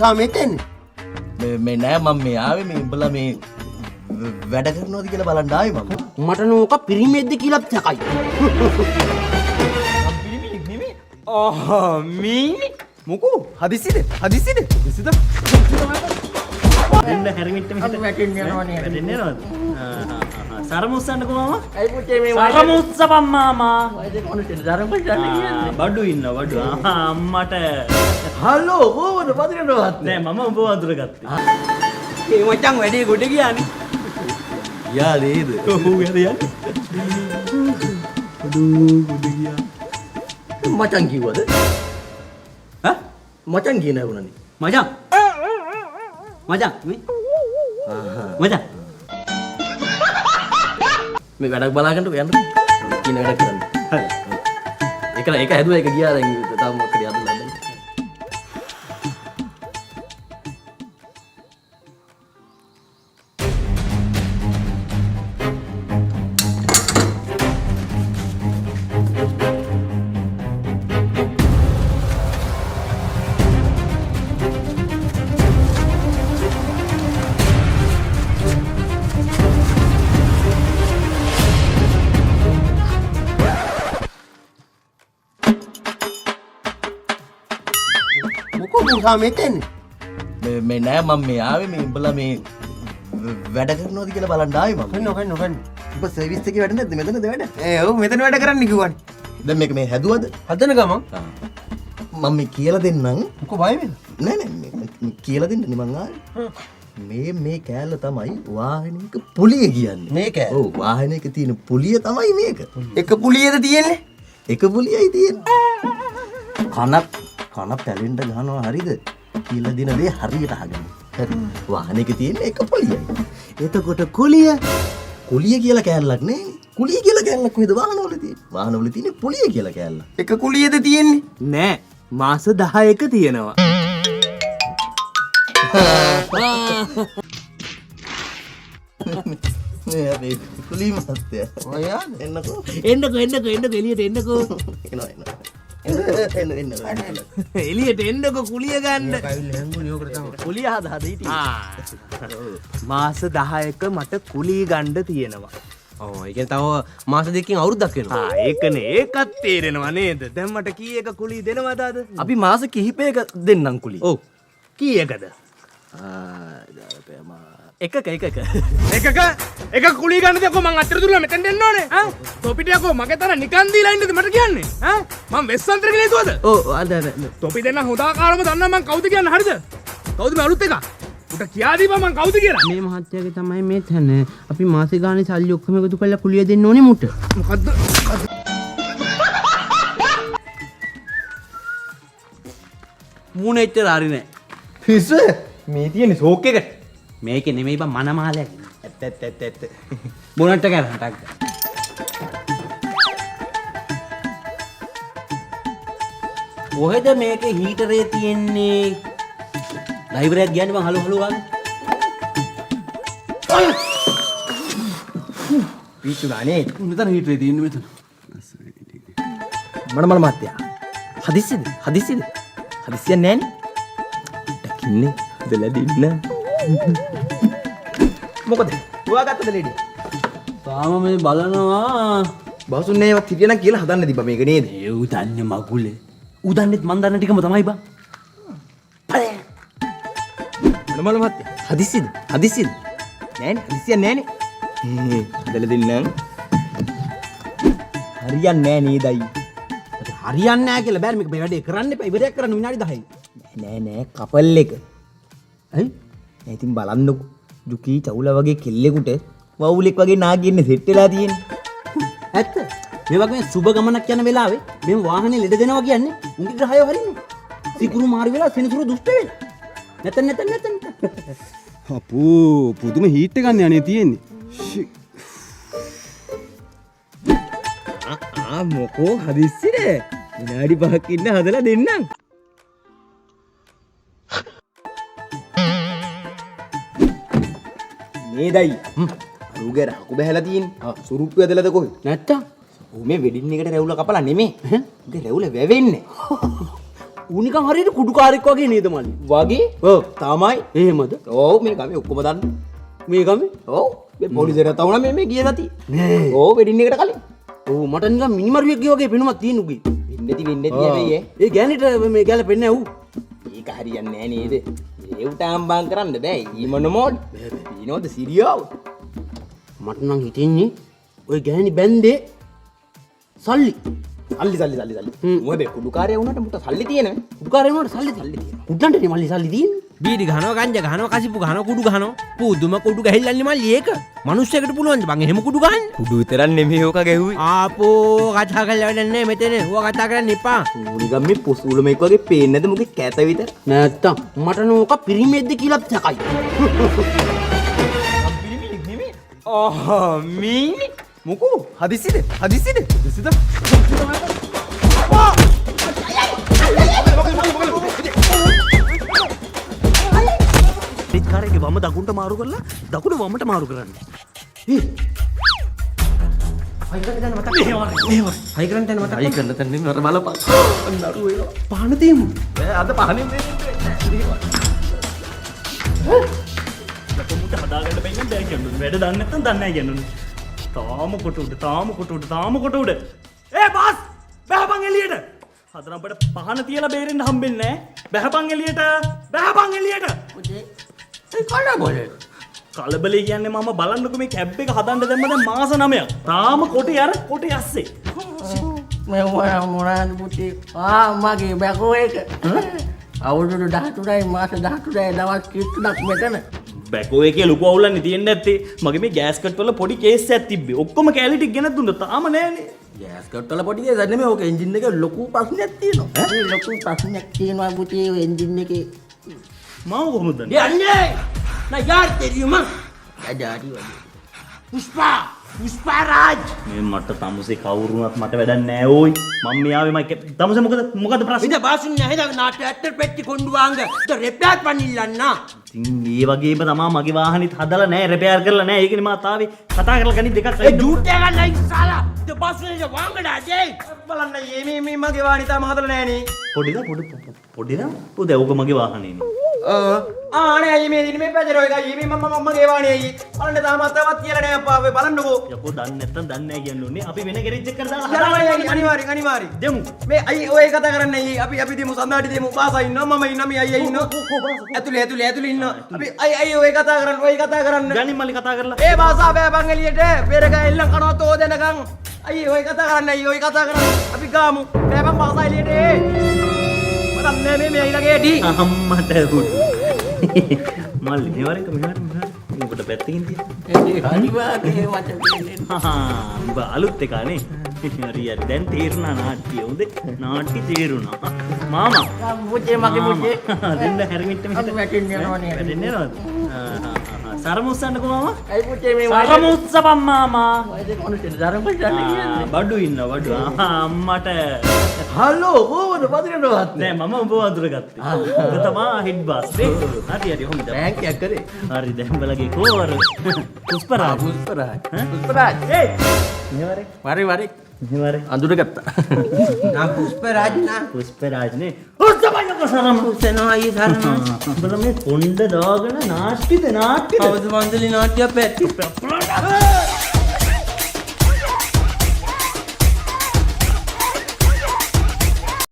කාමෙන් මේ නෑ මම මේ ආවේ මේ උඹලා මේ වැඩ කරනවද කියලා බලන්න ආවේ මම. මට නෝක පිරිමෙද්ද කියලාත් සැකයි. පිරිමිෙක් නෙමෙයි. මීනි මොකෝ හදිසිද එන්න හැරිමිට මෙහෙට වැටෙන්න යනවනේ වැටෙන්න යනවද? සරමුස්සන්නකෝ මාමා. අයි පුතේ මේ සරමුස්සපම් මාමා. බඩු ඉන්න බඩු. අම්මට. හලෝ කොහොමද පදිනවද? නෑ මම උඹ වඳුර ගත්තේ. මේ මචං වැඩේ ගොඩ ගියානේ. යා නේද? ඔව් යන්නේ. ගොඩ ගියා. මචං කිව්වද? ඈ? මචං කියන නෑනේ. මචං මේ මචං මේ වැඩක් බලාගන්නකො යන්න. කියන වැඩක් කරන්න. හරි. ඒක හැදුවා ඒක ගියා දැන් තාම මොකද හදලා හදන්නේ. කාමෙන් මේ නෑ මම මේ ආවේ මේ උඹලා මේ වැඩ කරනවද කියලා බලන්න ආවේ මම. කන්න. උඹ සර්විස් එකේ වැඩ නැද්ද මෙතනද වැඩ? ඔව් මෙතන වැඩ කරන්න කිව්වනේ. දැන් මේක මේ හැදුවද? හදන ගමන් මම මේ කියලා දෙන්නම්. මොකෝ බය වෙනද? නෑ මේ කියලා දෙන්නනේ මං ආවේ. මේ කෑල්ල තමයි වාහනයක පුලිය කියන්නේ. මේක? ඔව් වාහනයක තියෙන පුලිය තමයි මේක. එක පුලියද තියෙන්නේ? එක පුලියයි තියෙන්නේ. කන පැලෙන්න ගහනවා හරිද? කියලා දින දේ හරියට අහගන්න. හරි. වාහනයක තියෙන එක පුලියයි. එතකොට කුලිය කියලා කෑල්ලක් නේ. කුලිය කියලා කෑල්ලක් කොහෙද වාහනවල තියෙන්නේ? වාහනවල තියෙන්නේ පුලිය කියලා කෑල්ලක්. එක කුලියද තියෙන්නේ? නෑ මාස 10ක තියෙනවා. මේ අපේ කුලී මහත්තයා. ඔයා එන්නකෝ. එන්නකෝ එළියට එන්නකෝ. එනවා. එන්න. එළියට එන්නකෝ කුලිය ගන්න. කයිල් හැංගුනේ ඕකට තමයි. කුලිය හද හිටියේ. මාස 10ක මට කුලී ගන්න තියෙනවා. ඔව් ඒ කියන්නේ තව මාස දෙකකින් අවුරුද්දක් වෙනවා. ඒකනේ ඒකත් තේරෙනවා නේද? දැන් මට කීයක කුලී දෙනවද අද? අපි මාස කිහිපයක දෙන්නම් කුලි. ඔව්. කීයකද? එකක එක කුලී ගන්න දෙකෝ මං අතර දුරලා මෙතෙන් දෙන්න ඕනේ. ඈ? තොපිටියකෝ මගේ තරම් නිකන් දීලා ඉන්නද මට කියන්නේ? ඈ? මං වෙස්සන්තර කියලා හිතුවද? ඔව් අද තොපි දෙන්න හොදාකාරම දන්නා මං කවුද කියන්නේ හරිද? කවුද මේ අලුත් එක? උට කියා දීපන් මං කවුද කියලා. මේ මහත්තයාගේ තමයි මේ තැන. අපි මාසේ ගානේ සල්ලි ඔක්කොම එකතු කරලා කුලිය දෙන්න ඕනේ මුට. මොකද්ද? මූණ එච්චර හරි නෑ. පිස්ස මේ තියෙන්නේ ෂෝක් එක. මේකේ නෙමෙයි බං මනමාලයක්. ඇත්ත. බොනට්ට කරන්ටක්. කොහෙද මේකේ හීටරේ තියෙන්නේ? ලයිබ්‍රරියක් ගියන්නේ මං හලෝ ගානේ. පිස්සු ගානේ. මෙතන හීටරේ තියෙන්නේ මෙතන. මනමල මහත්තයා. හදිස්සියද? හදිස්සියක් නෑනේ. දකින්නේ හදලා දෙන්න. මොකද? හොයාගත්තද ලේඩි? තාම මේ බලනවා. බසුන්නේ ඒවත් හිටියනම් කියලා හදන්න තිබ්බා මේක නේද? ඒ උදන්නේ මගුලේ. උදන්නෙත් මන් දන්න ටිකම තමයි බං. මනමල මහත්තයා. හදිස්සියද? නෑනේ. හදිස්සියක් නෑනේ. හදලා දෙන්නම්. හරියන්නේ නෑ නේදයි. හරියන්නේ නැහැ කියලා බෑර මේක මේ වැඩේ කරන්න එපා. ඉවරයක් කරන්න විනාඩි 10යි. නෑ කපල් එක. ඇයි? නෑ ඉතින් බලන්නකෝ. දුකී චවුලා වගේ කෙල්ලෙකුට වවුලෙක් වගේ නාගින්නේ සෙට් වෙලා තියෙන්නේ. ඇත්ත. මේ වගේ සුබ ගමනක් යන වෙලාවේ මේ වාහනේ ලෙඩ දෙනවා කියන්නේ උන්ගේ ග්‍රහය හරින්නේ. සිකුරු මාරු වෙලා සෙනසුරු දුෂ්ට වෙලා. නැතන්. අපෝ පුදුම හීට් එකක් යන්නේ තියෙන්නේ. මොකෝ හදිස්සිනේ. විනාඩි 5ක් ඉන්න හදලා දෙන්නම්. නේදයි. අරුගේ රහකු බහැලා තියෙන්නේ. සුරුප්පු ඇදලාද කොහෙද? නැත්තම් මේ වෙඩින් එකට රැවුල කපලා නෙමෙයි. උගේ රැවුල වැවෙන්නේ. ඌ නිකන් හරියට කුඩුකාරයෙක් වගේ නේද මල්ලි? වගේ ඔව්. තමයි. එහෙමද? ඔව් මේ ගමේ ඔක්කොම දන්න. මේ ගමේ? ඔව් මේ පොලිසියට තවුනා මේ ගිය සතිය. නෑ. ඔව් වෙඩින් එකට කලින්. ඔව් මට නිකන් මිනිමරුවෙක් වගේ පෙනුමක් තියෙන උගේ. වෙන්නේ හැබැයි ඒ ගෑනිට මේ ගැලපෙන්නේ නැහැ ඌ. ඒක හරියන්නේ නැහැ නේද? ඒ උට ආම්බම් කරන්න බෑ. ඊ මොන මොඩ්? ඊනෝද සිරියව. මට නම් හිතෙන්නේ ඔය ගෑණි බැන්දේ සල්ලි. සල්ලි. මොකද කුඩුකාරයා වුණාට මුට සල්ලි තියෙනවනේ. කුඩුකාරය වුණාට සල්ලි තියෙනවා. කුඩන්ටනේ මල්ලි සල්ලි තියෙන්නේ. බීඩි ගහනවා ගංජා ගහනවා කසිප්පු ගහනවා කුඩු ගහනවා පුදුම කුඩු ගහිල්ලන්නේ මල්ලි ඒක මිනිස්සෙකුට පුළුවන්ද බං එහෙම කුඩු ගහන්න කුඩු විතරක් නෙමෙයි ඕක ගැහුවේ. ආපෝ කතා කරලා වැඩක් නැහැ මෙතන ඕවා කතා කරන්න එපා ඌනිගම් මේ පොසූලමෙක් වගේ පේන්නේ නැද මොකේ කැත විතර. නැත්තම් මට නෝක පිරිමෙද්ද කියලා සැකයි. මීනි මොකෝ හදිසිද? පිටකාරයේ වම දකුණට මාරු කරලා දකුණ වමට මාරු කරන්න. හයි කරන්න තැන මතක් අයි කරන තැන මර බලපන්. නරු වෙනවා. පහන තියමු. අද පහනින් දෙන්නේ. ලකමුට හදාගන්න බැන්න බෑ කියන්න. වැඩ දන්නේ නැත්නම් දන්නේ නැහැ කියන්න. තාම කොට උඩ. ඒ බාස්! බහපන් එළියට. හදන අපිට පහන තියලා බේරෙන්න හම්බෙන්නේ නැහැ. බහපන් එළියට. ඒ කලබලේ කියන්නේ මම බලන්නකො මේ කැබ් එක හදන්න දැම්ම දැන් මාස 9ක්. තාම කොටේ යස්සේ. මේ මොනවාද පුතේ මගේ බැකෝ එක අවුරුදු 13යි මාස 13යි දවස් 33ක් මෙතන බැකෝ එකේ ලොකු අවුලන්නේ තියෙන්නේ නැත්තේ. මගේ මේ ගෑස් කට් වල පොඩි කේස් එකක් තිබ්බේ. ඔක්කොම කැලි ටික ගෙනත් දුන්නා. තාම නෑනේ. ගෑස් කට්ටල පොඩි ගේස් නෙමෙයි ඕක එන්ජින් එකේ ලොකු ප්‍රශ්නයක් තියෙනවා ඈ ලොකු ප්‍රශ්නයක් තියෙනවා පුතේ ඔය එන්ජින් එකේ මාව කොහොමද දන්නේ? යන්නේ ના યાર தெரியுமா අජාටි වගේ පුෂ්පා රාජ් මේ මට තමුසේ කවුරුණත් මට වැඩක් නෑ ඕයි. මම මෙයාවේ මයික් තමුසේ මොකද ප්‍රශ්නේ? ඉත බාසුන් නැහැ ද නාට්‍ය ඇක්ටර් පෙට්ටි කොණ්ඩු වාංග ද රෙප්ටාක් පනිල්ලන්න ඉතින් මේ වගේම තමා මගේ වාහනේත් හදලා නෑ රිපෙයාර් කරලා නෑ. ඒකනේ මාත් ආවේ. කතා කරලා ගනි දෙකක් ඒ ජූට් එක ගන්න ඉස්සලා ද බාසුන් ඉත වාංගඩා ජේ බලන්න මේ මගේ වාහනේ තාම හදලා නෑනේ. පොඩිද? උද ඔක මගේ වාහනේනේ. ආනේ අයියේ මේ දින මේ පැජරෝ එකයි මේ මගේ වාහනේ අයියේ. බලන්න තාමත් කියලා නෑ අප්පා. ඔය බලන්නකෝ. යකෝ දන්නේ නැත්තම් දන්නේ නෑ කියන්න ඕනේ. අපි වෙන ගෙරේජ් එක කරලා අනිවාර්යෙන් දෙමු. මේ අයි ඔය කතා කරන්න අයියේ අපි දෙමු සඳාටි දෙමු පාසා ඉන්නවා මම ඉන්නවා මේ අයියා ඉන්නවා ඇතුලේ ඉන්නවා අපි අයි ඔය කතා කරන්න ගණින් මල්ලි කතා කරලා ඒ පාසා බෑපන් එළියට පෙරක එල්ලන් කනවා තෝ දෙනකන් අයි ඔය කතා කරන්න අපි ගාමු බෑපන් පාසා එළියට මතක් නෑ මේ අයිලගේ ඩී අම්මට උඩ මල්ලි මෙවරක මෙහාට උඹට පැත්තකින් තියන්න ඒ හරිවාගේ මට උඹ අලුත් එකනේ හරි දැන් තේරුණා නාට්‍ය උදේ නාට්‍ය තේරුණා මාමා පුතේ මගේ පුතේ දෙන්න හැරමිට මෙහෙට අපි වැටෙන්න යනවනේ වැටෙන්න යනවද සරමුස්සන්නකෝ මාමා අයි පුතේ මේ සරමුස්සපම් මාමා වයසේ කොනට දරම් කරන්න කියන්නේ බඩු ඉන්න අම්මට හලෝ කොහොමද පදිනවද නෑ මම උඹ වඳුරගත්තේ ඔබ තමා හෙඩ් බාස් නේ හරි හොඳයි බෑන්කයක් කරේ හරි දැම්බලගේ කෝවර පුෂ්පරාජ් පුෂ්පරාජ් ඒ මෙවරේ වරි මෙවරේ අඳුර ගත්තා නා පුෂ්පරාජ් නා පුෂ්පරාජ් නේ උස්සබයිනක සරම පුෂ්පනෝ අයියේ සරම උඹලා මේ කොණ්ඩ දාගෙන නාට්‍යද අවුරුදු මන්දලි නාට්‍යයක් පැටි